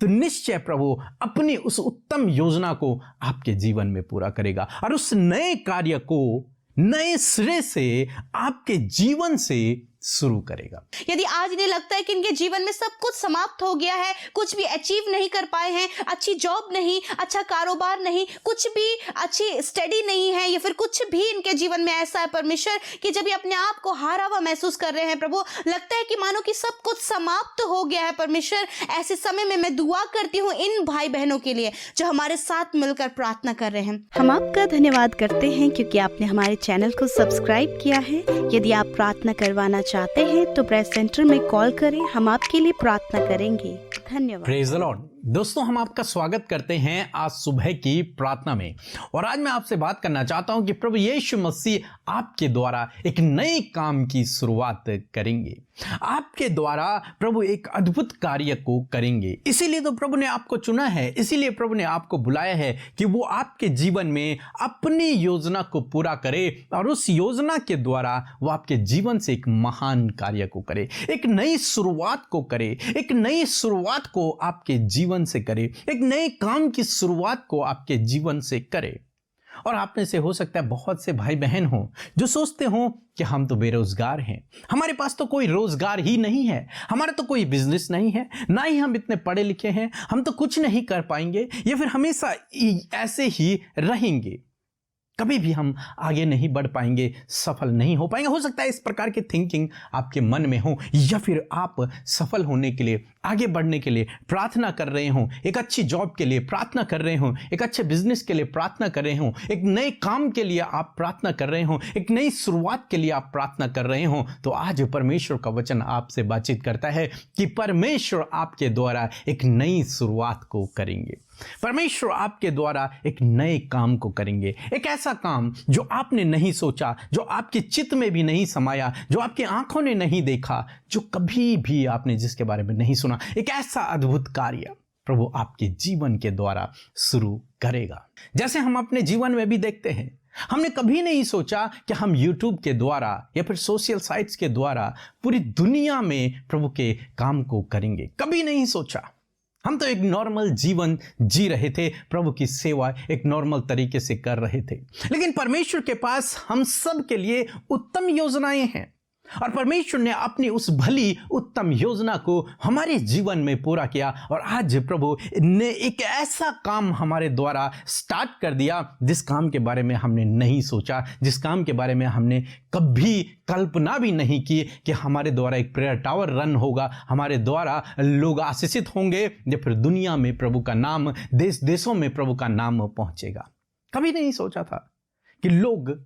तो निश्चय प्रभु अपनी उस उत्तम योजना को आपके जीवन में पूरा करेगा और उस नए कार्य को नए सिरे से आपके जीवन से शुरू करेगा। यदि आज इन्हें लगता है कि इनके जीवन में सब कुछ समाप्त हो गया है, कुछ भी अचीव नहीं कर पाए हैं, अच्छी जॉब नहीं, अच्छा कारोबार नहीं, कुछ भी अच्छी स्टडी नहीं है, या फिर कुछ भी इनके जीवन में ऐसा है परमेश्वर कि जब ये अपने आप को हारा हुआ महसूस कर रहे हैं प्रभु, लगता है कि मानो कि सब कुछ समाप्त हो गया है परमेश्वर, ऐसे समय में मैं दुआ करती हूँ इन भाई बहनों के लिए जो हमारे साथ मिलकर प्रार्थना कर रहे हैं। हम आपका धन्यवाद करते हैं क्योंकि आपने हमारे चैनल को सब्सक्राइब किया है। यदि आप प्रार्थना करवाना चाहते हैं तो प्रेस सेंटर में कॉल करें, हम आपके लिए प्रार्थना करेंगे। धन्यवाद। Praise the Lord. दोस्तों, हम आपका स्वागत करते हैं आज सुबह की प्रार्थना में। और आज मैं आपसे बात करना चाहता हूं कि प्रभु यीशु मसीह आपके द्वारा एक नए काम की शुरुआत करेंगे। आपके द्वारा प्रभु एक अद्भुत कार्य को करेंगे। इसीलिए तो प्रभु ने आपको चुना है, इसीलिए प्रभु ने आपको बुलाया है कि वो आपके जीवन में अपनी योजना को पूरा करे और उस योजना के द्वारा वो आपके जीवन से एक महान कार्य को करे, एक नई शुरुआत को करे, एक नई शुरुआत को आपके जीवन से करे, एक नए काम की शुरुआत को आपके जीवन से करे। और आप में से हो सकता है बहुत से भाई बहन हो जो सोचते हो कि हम तो बेरोजगार हैं, हमारे पास तो कोई रोजगार ही नहीं है, हमारा तो कोई बिजनेस नहीं है, ना ही हम इतने पढ़े लिखे हैं, हम तो कुछ नहीं कर पाएंगे या फिर हमेशा ऐसे ही रहेंगे, कभी भी हम आगे नहीं बढ़ पाएंगे, सफल नहीं हो पाएंगे। हो सकता है इस प्रकार की थिंकिंग आपके मन में हो, या फिर आप सफल होने के लिए, आगे बढ़ने के लिए प्रार्थना कर रहे हो, एक अच्छी जॉब के लिए प्रार्थना कर रहे हो, एक अच्छे बिजनेस के लिए प्रार्थना कर रहे हो, एक नए काम के लिए आप प्रार्थना कर रहे हो, एक नई शुरुआत के लिए आप प्रार्थना कर रहे हो। तो आज परमेश्वर का वचन आपसे बातचीत करता है कि परमेश्वर आपके द्वारा एक नई शुरुआत को करेंगे। परमेश्वर आपके द्वारा एक नए काम को करेंगे, एक ऐसा काम जो आपने नहीं सोचा, जो आपके चित्त में भी नहीं समाया, जो आपकी आंखों ने नहीं देखा, जो कभी भी आपने जिसके बारे में नहीं सुना, एक ऐसा अद्भुत कार्य प्रभु आपके जीवन के द्वारा शुरू करेगा। जैसे हम अपने जीवन में भी देखते हैं, हमने कभी नहीं सोचा कि हम YouTube के द्वारा या फिर सोशल साइट्स के द्वारा पूरी दुनिया में प्रभु के काम को करेंगे, कभी नहीं सोचा। हम तो एक नॉर्मल जीवन जी रहे थे, प्रभु की सेवा एक नॉर्मल तरीके से कर रहे थे। लेकिन परमेश्वर के पास हम सब के लिए उत्तम योजनाएं हैं और परमेश्वर ने अपनी उस भली उत्तम योजना को हमारे जीवन में पूरा किया। और आज प्रभु ने एक ऐसा काम हमारे द्वारा स्टार्ट कर दिया जिस काम के बारे में हमने नहीं सोचा, जिस काम के बारे में हमने कभी कल्पना भी नहीं की कि हमारे द्वारा एक प्रेयर टावर रन होगा, हमारे द्वारा लोग आशीषित होंगे या फिर दुनिया में प्रभु का नाम, देश देशों में प्रभु का नाम पहुंचेगा। कभी नहीं सोचा था कि लोग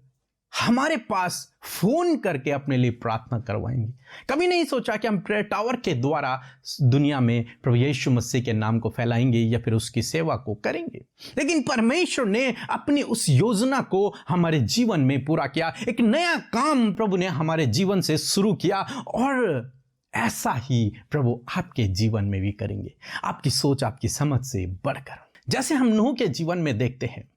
हमारे पास फोन करके अपने लिए प्रार्थना करवाएंगे। कभी नहीं सोचा कि हम प्रेयर टावर के द्वारा दुनिया में प्रभु यीशु मसीह के नाम को फैलाएंगे या फिर उसकी सेवा को करेंगे। लेकिन परमेश्वर ने अपनी उस योजना को हमारे जीवन में पूरा किया, एक नया काम प्रभु ने हमारे जीवन से शुरू किया और ऐसा ही प्रभु आपके जीवन में भी करेंगे, आपकी सोच, आपकी समझ से बढ़कर। जैसे हम नूह के जीवन में देखते हैं,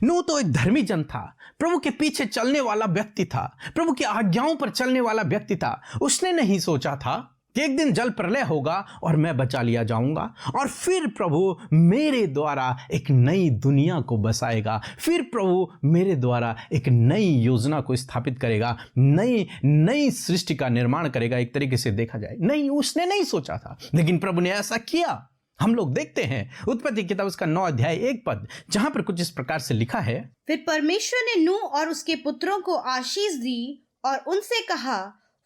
नूह तो एक धर्मी जन था, प्रभु के पीछे चलने वाला व्यक्ति था, प्रभु की आज्ञाओं पर चलने वाला व्यक्ति था। उसने नहीं सोचा था कि एक दिन जल प्रलय होगा और मैं बचा लिया जाऊंगा और फिर प्रभु मेरे द्वारा एक नई दुनिया को बसाएगा, फिर प्रभु मेरे द्वारा एक नई योजना को स्थापित करेगा, नई सृष्टि का निर्माण करेगा। एक तरीके से देखा जाए, नहीं, उसने नहीं सोचा था, लेकिन प्रभु ने ऐसा किया। हम लोग देखते हैं उत्पत्ति किताब उसका 9 अध्याय 1 पद, जहां पर कुछ इस प्रकार से लिखा है, फिर परमेश्वर ने नूह और उसके पुत्रों को आशीष दी और उनसे कहा,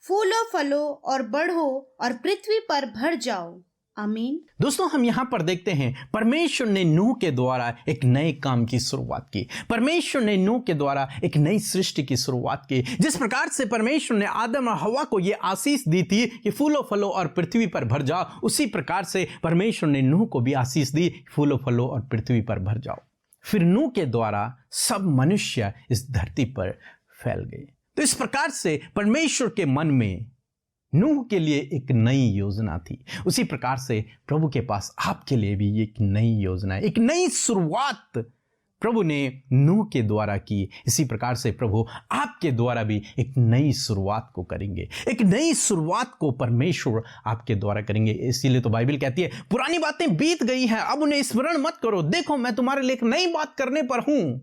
फूलो फलो और बढ़ो और पृथ्वी पर भर जाओ। आमीन। दोस्तों, हम यहां पर देखते हैं परमेश्वर ने नूह के द्वारा एक नए काम की शुरुआत की। परमेश्वर ने नूह के द्वारा एक नई सृष्टि की शुरुआत की। जिस प्रकार से परमेश्वर ने आदम और हवा को यह आशीष दी थी कि फूलो फलो और पृथ्वी पर भर जाओ, उसी प्रकार से परमेश्वर ने नूह को भी आशीष दी, फूलो फलो और पृथ्वी पर भर जाओ। फिर नूह के द्वारा सब मनुष्य इस धरती पर फैल गए। तो इस प्रकार से परमेश्वर के मन में नूह के लिए एक नई योजना थी। उसी प्रकार से प्रभु के पास आपके लिए भी एक नई योजना है, एक नई शुरुआत प्रभु ने नूह के द्वारा की, इसी प्रकार से प्रभु आपके द्वारा भी एक नई शुरुआत को करेंगे। एक नई शुरुआत को परमेश्वर आपके द्वारा करेंगे। इसीलिए तो बाइबल कहती है पुरानी बातें बीत गई हैं, अब उन्हें स्मरण मत करो, देखो मैं तुम्हारे लिए एक नई बात करने पर हूं,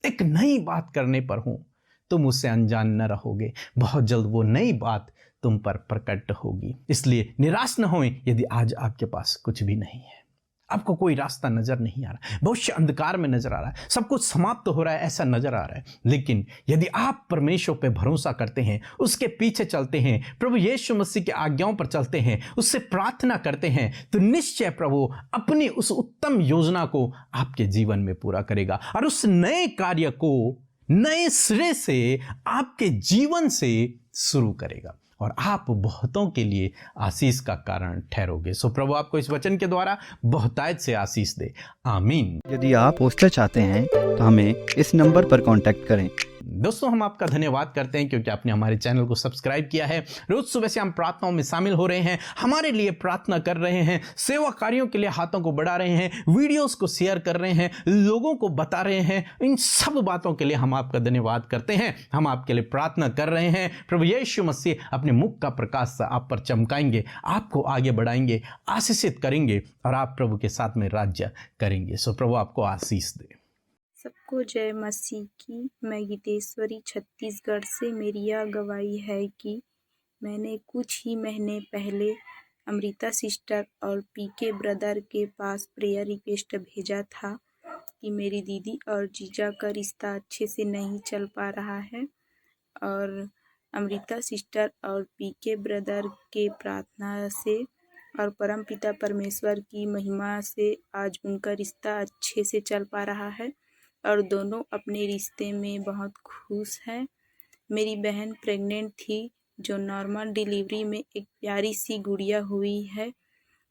एक नई बात करने पर हूं। तुम उससे अनजान न रहोगे, बहुत जल्द वो नई बात तुम पर प्रकट होगी। इसलिए निराश न होएं यदि आज आपके पास कुछ भी नहीं है, आपको कोई रास्ता नजर नहीं आ रहा, भविष्य अंधकार में नजर आ रहा है, सब कुछ समाप्त हो रहा है ऐसा नजर आ रहा है। लेकिन यदि आप परमेश्वर पे भरोसा करते हैं, उसके पीछे चलते हैं, प्रभु यीशु मसीह की आज्ञाओं पर चलते हैं, उससे प्रार्थना करते हैं, तो निश्चय प्रभु अपनी उस उत्तम योजना को आपके जीवन में पूरा करेगा और उस नए कार्य को नए सिरे से आपके जीवन से शुरू करेगा और आप बहुतों के लिए आशीष का कारण ठहरोगे। सो प्रभु आपको इस वचन के द्वारा बहुतायत से आशीष दे। आमीन। यदि आप पोस्टर चाहते हैं तो हमें इस नंबर पर कांटेक्ट करें। दोस्तों हम आपका धन्यवाद करते हैं क्योंकि आपने हमारे चैनल को सब्सक्राइब किया है। रोज सुबह से हम प्रार्थनाओं में शामिल हो रहे हैं, हमारे लिए प्रार्थना कर रहे हैं, सेवा कार्यों के लिए हाथों को बढ़ा रहे हैं, वीडियोस को शेयर कर रहे हैं, लोगों को बता रहे हैं। इन सब बातों के लिए हम आपका धन्यवाद करते हैं। हम आपके लिए प्रार्थना कर रहे हैं। प्रभु यीशु मसीह अपने मुख का प्रकाश आप पर चमकाएंगे, आपको आगे बढ़ाएंगे, आशीषित करेंगे और आप प्रभु के साथ में राज्य करेंगे। सो प्रभु आपको आशीष दे। सबको जय मसीह की। मैं गीतेश्वरी छत्तीसगढ़ से। मेरी यह गवाही है कि मैंने कुछ ही महीने पहले अमृता सिस्टर और पीके ब्रदर के पास प्रेयर रिक्वेस्ट भेजा था कि मेरी दीदी और जीजा का रिश्ता अच्छे से नहीं चल पा रहा है, और अमृता सिस्टर और पीके ब्रदर के प्रार्थना से और परमपिता परमेश्वर की महिमा से आज उनका रिश्ता अच्छे से चल पा रहा है और दोनों अपने रिश्ते में बहुत खुश हैं। मेरी बहन प्रेग्नेंट थी जो नॉर्मल डिलीवरी में एक प्यारी सी गुड़िया हुई है।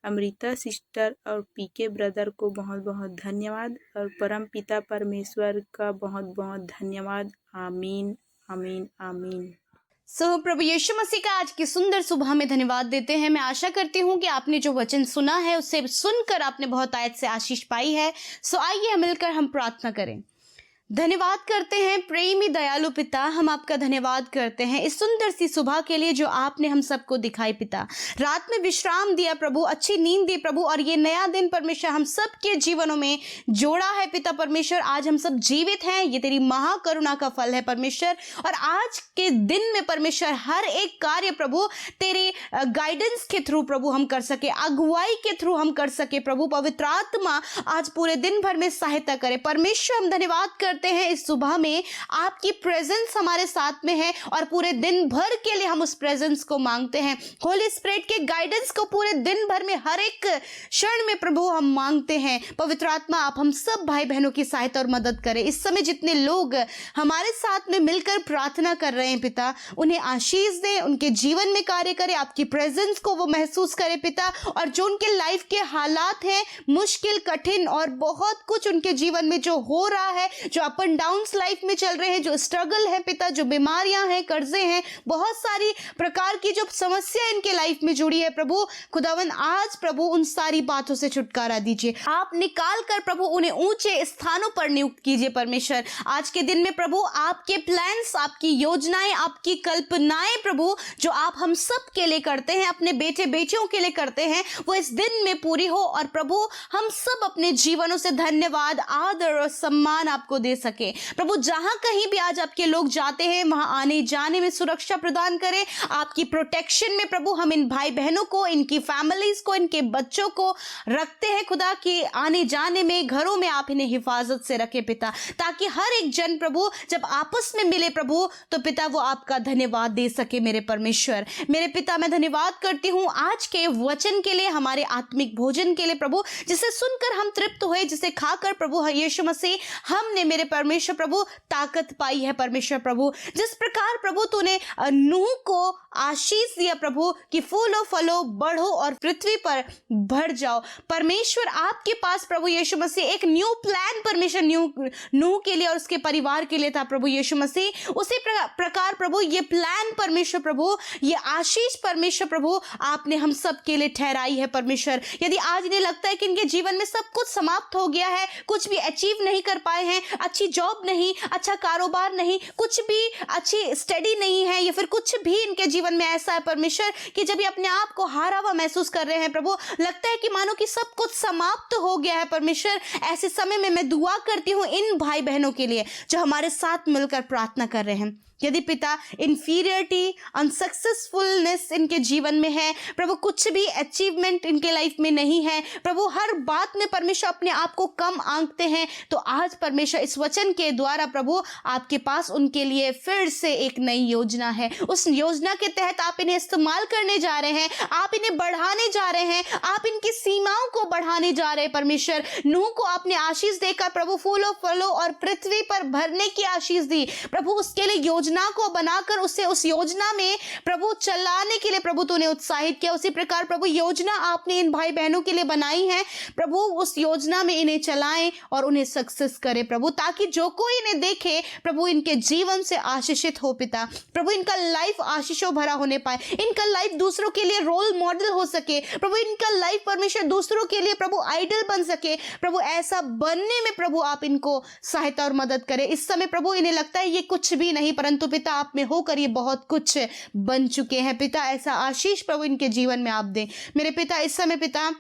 अमृता सिस्टर और पीके ब्रदर को बहुत बहुत धन्यवाद और परम पिता परमेश्वर का बहुत बहुत धन्यवाद। आमीन आमीन आमीन। प्रभु यीशु मसीह का आज की सुंदर सुबह में धन्यवाद देते हैं। मैं आशा करती हूँ कि आपने जो वचन सुना है उससे सुनकर आपने बहुत आयत से आशीष पाई है। आइए मिलकर हम प्रार्थना करें। धन्यवाद करते हैं प्रेमी दयालु पिता, हम आपका धन्यवाद करते हैं इस सुंदर सी सुबह के लिए जो आपने हम सबको दिखाई पिता। रात में विश्राम दिया प्रभु, अच्छी नींद दी प्रभु, और ये नया दिन परमेश्वर हम सब के जीवनों में जोड़ा है पिता परमेश्वर। आज हम सब जीवित हैं, ये तेरी महाकरुणा का फल है परमेश्वर। और आज के दिन में परमेश्वर हर एक कार्य प्रभु तेरे गाइडेंस के थ्रू प्रभु हम कर सके, अगुवाई के थ्रू हम कर सके प्रभु। पवित्र आत्मा आज पूरे दिन भर में सहायता करे परमेश्वर। हम धन्यवाद करते हैं इस सुबह में आपकी प्रेजेंस हमारे साथ में है और पूरे दिन भर के लिए हम उस प्रेजेंस को मांगते हैं। होली स्पिरिट के गाइडेंस को पूरे दिन भर में हर एक क्षण में प्रभु हम मांगते हैं। पवित्र आत्मा आप हम सब भाई बहनों की सहायता और मदद करें। इस समय जितने लोग हमारे साथ में मिलकर प्रार्थना कर रहे हैं पिता, उन्हें आशीष दें, उनके जीवन में कार्य करें, आपकी प्रेजेंस को वो महसूस करें पिता। और जो उनके लाइफ के हालात हैं मुश्किल, कठिन और बहुत कुछ उनके जीवन में जो हो रहा है, जो अप एंड डाउन्स लाइफ में चल रहे हैं, जो स्ट्रगल है पिता, जो बीमारियां हैं, कर्जे हैं, बहुत सारी प्रकार की जो समस्या इनके लाइफ में जुड़ी है प्रभु खुदावन, आज प्रभु उन सारी बातों से छुटकारा दीजिए। आप निकाल कर प्रभु उन्हें ऊंचे स्थानों पर नियुक्त कीजिए परमेश्वर। आज के दिन में प्रभु आपके प्लान्स, आपकी योजनाएं, आपकी कल्पनाएं प्रभु जो आप हम सब के लिए करते हैं, अपने बेटे बेटियों के लिए करते हैं, वो इस दिन में पूरी हो और प्रभु हम सब अपने जीवनों से धन्यवाद, आदर और सम्मान आपको दे सके प्रभु। जहां कहीं भी आज आपके लोग जाते हैं वहां आने जाने में सुरक्षा प्रदान करें, आपकी प्रोटेक्शन में प्रभु हम इन भाई बहनों को, इनकी फैमिलीज को, इनके बच्चों को रखते हैं खुदा की आने जाने में, घरों में आप इन्हें हिफाजत से रखें पिता, ताकि हर एक जन प्रभु जब आपस में मिले प्रभु तो पिता वो आपका धन्यवाद दे सके मेरे परमेश्वर। मेरे पिता मैं धन्यवाद करती हूँ आज के वचन के लिए, हमारे आत्मिक भोजन के लिए प्रभु, जिसे सुनकर हम तृप्त हुए, जिसे खाकर प्रभु यीशु मसीह हमने मेरे मेरे परमेश्वर प्रभु ताकत पाई है परमेश्वर प्रभु। जिस प्रकार प्रभु तूने नूह को आशीष दिया प्रभु कि फूलो फलो बढ़ो और पृथ्वी पर भर जाओ, परमेश्वर आपके पास प्रभु यीशु मसीह एक न्यू प्लान परमेश्वर नूह के लिए और उसके परिवार के लिए था प्रभु यीशु मसीह। उसी प्रकार प्रभु ये प्लान परमेश्वर प्रभु, ये आशीष परमेश्वर प्रभु आपने हम सब के लिए ठहराई है परमेश्वर। यदि आज इन्हें लगता है कि इनके जीवन में सब कुछ समाप्त हो गया है, कुछ भी अचीव नहीं कर पाए हैं, अच्छी जॉब नहीं, अच्छा कारोबार नहीं, कुछ भी अच्छी स्टडी नहीं है, या फिर कुछ भी इनके जीवन में ऐसा है परमेश्वर कि जब ये अपने आप को हारा हुआ महसूस कर रहे हैं प्रभु, लगता है कि मानो कि सब कुछ समाप्त हो गया है परमेश्वर, ऐसे समय में मैं दुआ करती हूँ इन भाई बहनों के लिए जो हमारे साथ मिलकर प्रार्थना कर रहे हैं। यदि पिता इंफीरियरिटी, अनसक्सेसफुलनेस इनके जीवन में है प्रभु, कुछ भी अचीवमेंट इनके लाइफ में नहीं है प्रभु, हर बात में परमेश्वर अपने आप को कम आंकते हैं, तो आज परमेश्वर इस वचन के द्वारा प्रभु आपके पास उनके लिए फिर से एक नई योजना है। उस योजना के तहत आप इन्हें इस्तेमाल करने जा रहे हैं, आप इन्हें बढ़ाने जा रहे हैं, आप इनकी सीमाओं को बढ़ाने जा रहे हैं परमेश्वर। नूह को आपने आशीष देकर प्रभु फूलो फलो और पृथ्वी पर भरने की आशीष दी प्रभु, उसके लिए योजना को बनाकर उसे उस योजना में प्रभु चलाने के लिए प्रभु तूने उत्साहित किया। उसी प्रकार प्रभु योजना आपने इन भाई बहनों के लिए बनाई है प्रभु, उस योजना में इन्हें चलाएं और उन्हें सक्सेस करे प्रभु, ताकि जो कोई इन्हें देखे प्रभु इनके जीवन से आशीषित हो पिता प्रभु, इनका लाइफ आशीषों भरा होने पाए, इनका लाइफ दूसरों के लिए रोल मॉडल हो सके प्रभु, इनका लाइफ परमेश्वर दूसरों के लिए प्रभु आइडल बन सके प्रभु। ऐसा बनने में प्रभु आप इनको सहायता और मदद करें। इस समय प्रभु इन्हें लगता है ये कुछ भी नहीं, परंतु पिता आप में होकर ये बहुत कुछ बन चुके हैं पिता। ऐसा आशीष प्रभु इनके जीवन में आप दें मेरे पिता। इस समय पिता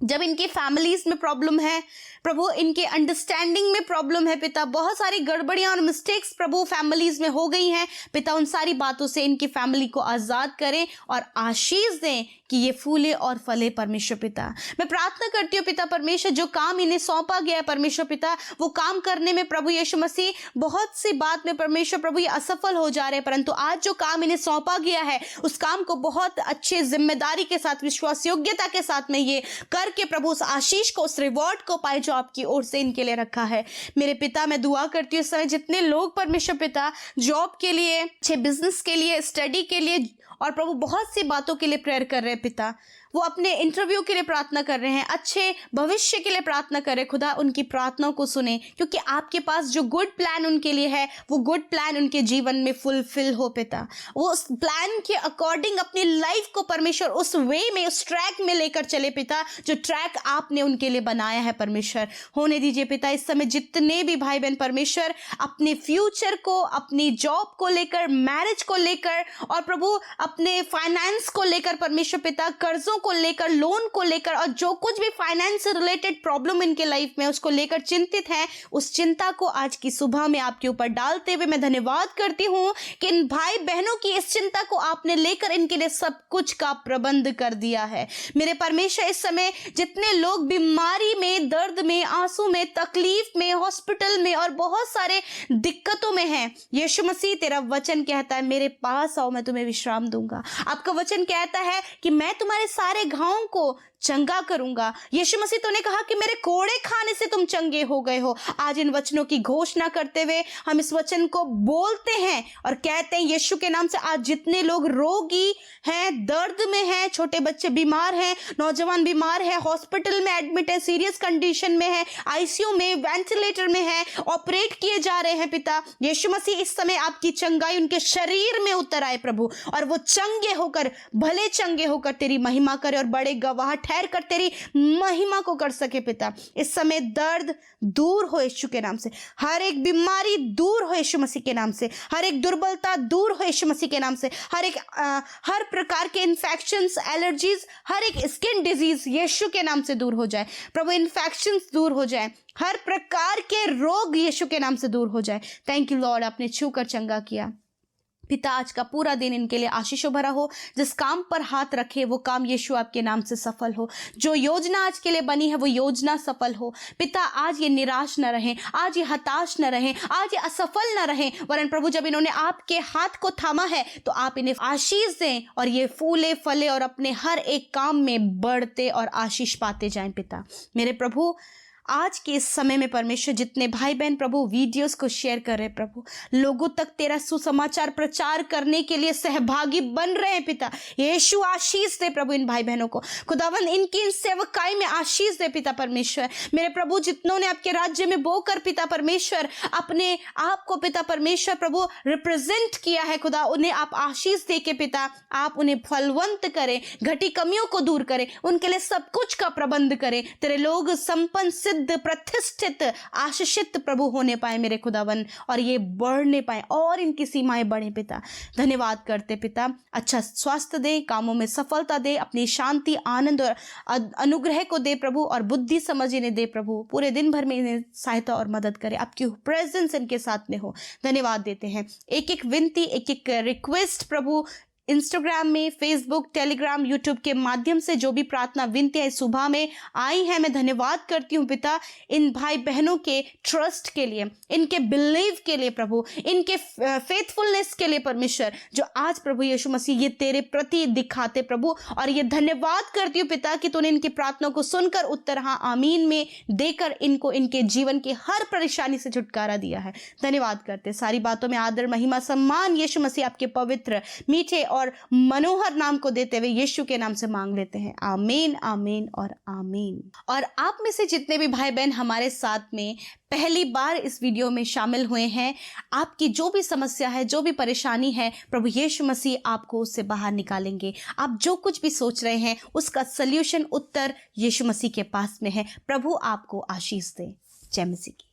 जब इनकी फैमिलीज में प्रॉब्लम है प्रभु, इनके अंडरस्टैंडिंग में प्रॉब्लम है पिता, बहुत सारी गड़बड़ियां और मिस्टेक्स प्रभु फैमिलीज में हो गई हैं पिता, उन सारी बातों से इनकी फैमिली को आज़ाद करें और आशीष दें कि ये फूले और फले परमेश्वर पिता। मैं प्रार्थना करती हूँ पिता परमेश्वर, जो काम इन्हें सौंपा गया है परमेश्वर पिता, वो काम करने में प्रभु यीशु मसीह बहुत सी बात में परमेश्वर प्रभु ये असफल हो जा रहे हैं, परंतु आज जो काम इन्हें सौंपा गया है उस काम को बहुत अच्छे जिम्मेदारी के साथ, विश्वास योग्यता के साथ में ये करके प्रभु उस आशीष को, उस रिवॉर्ड को पाए जो आपकी ओर से इनके लिए रखा है मेरे पिता। मैं दुआ करती हूँ इस समय जितने लोग परमेश्वर पिता जॉब के लिए, अच्छे बिजनेस के लिए, स्टडी के लिए और प्रभु बहुत सी बातों के लिए प्रेयर कर रहे हैं पिता, वो अपने इंटरव्यू के लिए प्रार्थना कर रहे हैं, अच्छे भविष्य के लिए प्रार्थना कर रहे हैं खुदा, उनकी प्रार्थनाओं को सुने, क्योंकि आपके पास जो गुड प्लान उनके लिए है वो गुड प्लान उनके जीवन में फुलफिल हो पिता। वो उस प्लान के अकॉर्डिंग अपनी लाइफ को परमेश्वर उस वे में, उस ट्रैक में लेकर चले पिता, जो ट्रैक आपने उनके लिए बनाया है परमेश्वर। होने दीजिए पिता इस समय जितने भी भाई बहन परमेश्वर अपने फ्यूचर को, अपनी जॉब को लेकर, मैरिज को लेकर और प्रभु अपने फाइनेंस को लेकर परमेश्वर पिता, कर्जों को लेकर, लोन को लेकर और जो कुछ भी फाइनेंस से रिलेटेड प्रॉब्लम इनके लाइफ में उसको लेकर चिंतित है, उस चिंता को आज की सुबह में आपके ऊपर डालते हुए मैं धन्यवाद करती हूं कि इन भाई बहनों की इस चिंता को आपने लेकर इनके लिए सब कुछ का प्रबंध कर दिया है मेरे परमेश्वर। इस समय जितने लोग बीमारी में, दर्द में, आंसू में, तकलीफ में, हॉस्पिटल में और बहुत सारे दिक्कतों में हैं, यीशु मसीह तेरा वचन कहता है मेरे पास आओ मैं तुम्हें विश्राम दूंगा। आपका वचन कहता है कि मैं तुम्हारे सारे घावों को चंगा करूंगा। यीशु मसीह तूने कहा कि मेरे कोड़े खाने से तुम चंगे हो गए हो। आज इन वचनों की घोषणा करते हुए हम इस वचन को बोलते हैं और कहते हैं यीशु के नाम से, आज जितने लोग रोगी हैं, दर्द में हैं, छोटे बच्चे बीमार हैं, नौजवान बीमार है, हॉस्पिटल में एडमिट है, सीरियस कंडीशन में है, आईसीयू में, वेंटिलेटर में है, ऑपरेट किए जा रहे हैं पिता, यीशु मसीह इस समय आपकी चंगाई उनके शरीर में उतर आए प्रभु, और वो चंगे होकर, भले चंगे होकर तेरी महिमा करे और बड़े गवाह ठहर कर तेरी महिमा को कर सके पिता। इस समय दर्द दूर हो यीशु के नाम से, हर एक बीमारी दूर हो यीशु मसीह के नाम से, हर एक दुर्बलता दूर हो यीशु मसीह के नाम से, हर प्रकार के इन्फेक्शंस, एलर्जीज, हर एक स्किन डिजीज यीशु के नाम से दूर हो जाए प्रभु, इन्फेक्शंस दूर हो जाए, हर प्रकार के रोग यीशु के नाम से दूर हो जाए। थैंक यू लॉर्ड, आपने छूकर चंगा किया पिता। आज का पूरा दिन इनके लिए आशीषों भरा हो, जिस काम पर हाथ रखे वो काम यीशु आपके नाम से सफल हो, जो योजना आज के लिए बनी है वो योजना सफल हो पिता। आज ये निराश न रहें, आज ये हताश न रहें, आज ये असफल न रहें, वरन प्रभु जब इन्होंने आपके हाथ को थामा है तो आप इन्हें आशीष दें और ये फूले फले और अपने हर एक काम में बढ़ते और आशीष पाते जाएं पिता। मेरे प्रभु आज के इस समय में परमेश्वर जितने भाई बहन प्रभु वीडियोस को शेयर कर रहे हैं प्रभु, लोगों तक तेरा सुसमाचार प्रचार करने के लिए सहभागी बन रहे हैं पिता, यीशु आशीष दे प्रभु इन भाई बहनों को। खुदावन इनकी इन सेवकाई में आशीष दे पिता परमेश्वर। मेरे प्रभु जितनों ने आपके राज्य में बोकर पिता परमेश्वर अपने आप को पिता परमेश्वर प्रभु रिप्रेजेंट किया है खुदा, उन्हें आप आशीष दे के पिता आप उन्हें फलवंत करें, घटी कमियों को दूर करें, उनके लिए सब कुछ का प्रबंध करें। तेरे लोग संपन्न सिद्ध प्रतिष्ठित आशीषित प्रभु होने पाए मेरे खुदावन, और ये बढ़ने पाए और इनकी सीमाएं बढ़े पिता। धन्यवाद करते पिता, अच्छा स्वास्थ्य दे, कामों में सफलता दे, अपनी शांति आनंद और अनुग्रह को दे प्रभु, और बुद्धि समझ इन्हें दे प्रभु। पूरे दिन भर में इन्हें सहायता और मदद करे, आपकी प्रेजेंस इनके साथ में हो। धन्यवाद देते हैं। एक एक विनती, एक एक रिक्वेस्ट प्रभु इंस्टाग्राम में, फेसबुक, टेलीग्राम, यूट्यूब के माध्यम से जो भी प्रार्थना विनतियां इस सुबह में आई हैं, मैं धन्यवाद करती हूँ पिता इन भाई बहनों के ट्रस्ट के लिए, इनके बिलीव के लिए प्रभु, इनके फेथफुलनेस के लिए परमेश्वर, जो आज प्रभु यीशु मसीह ये तेरे प्रति दिखाते प्रभु। और ये धन्यवाद करती हूँ पिता कि तूने इनकी प्रार्थना को सुनकर उत्तर हाँ आमीन में देकर इनको इनके जीवन की हर परेशानी से छुटकारा दिया है। धन्यवाद करते, सारी बातों में आदर महिमा सम्मान यीशु मसीह आपके पवित्र मीठे और मनोहर नाम को देते हुए यीशु के नाम से मांग लेते हैं। आमीन, आमीन और आमीन। और आप में से जितने भी भाई बहन हमारे साथ में पहली बार इस वीडियो में शामिल हुए हैं, आपकी जो भी समस्या है, जो भी परेशानी है, प्रभु यीशु मसीह आपको उससे बाहर निकालेंगे। आप जो कुछ भी सोच रहे हैं उसका सल्यूशन, उत्तर यीशु मसीह के पास में है। प्रभु आपको आशीष दे। जय मसीह की।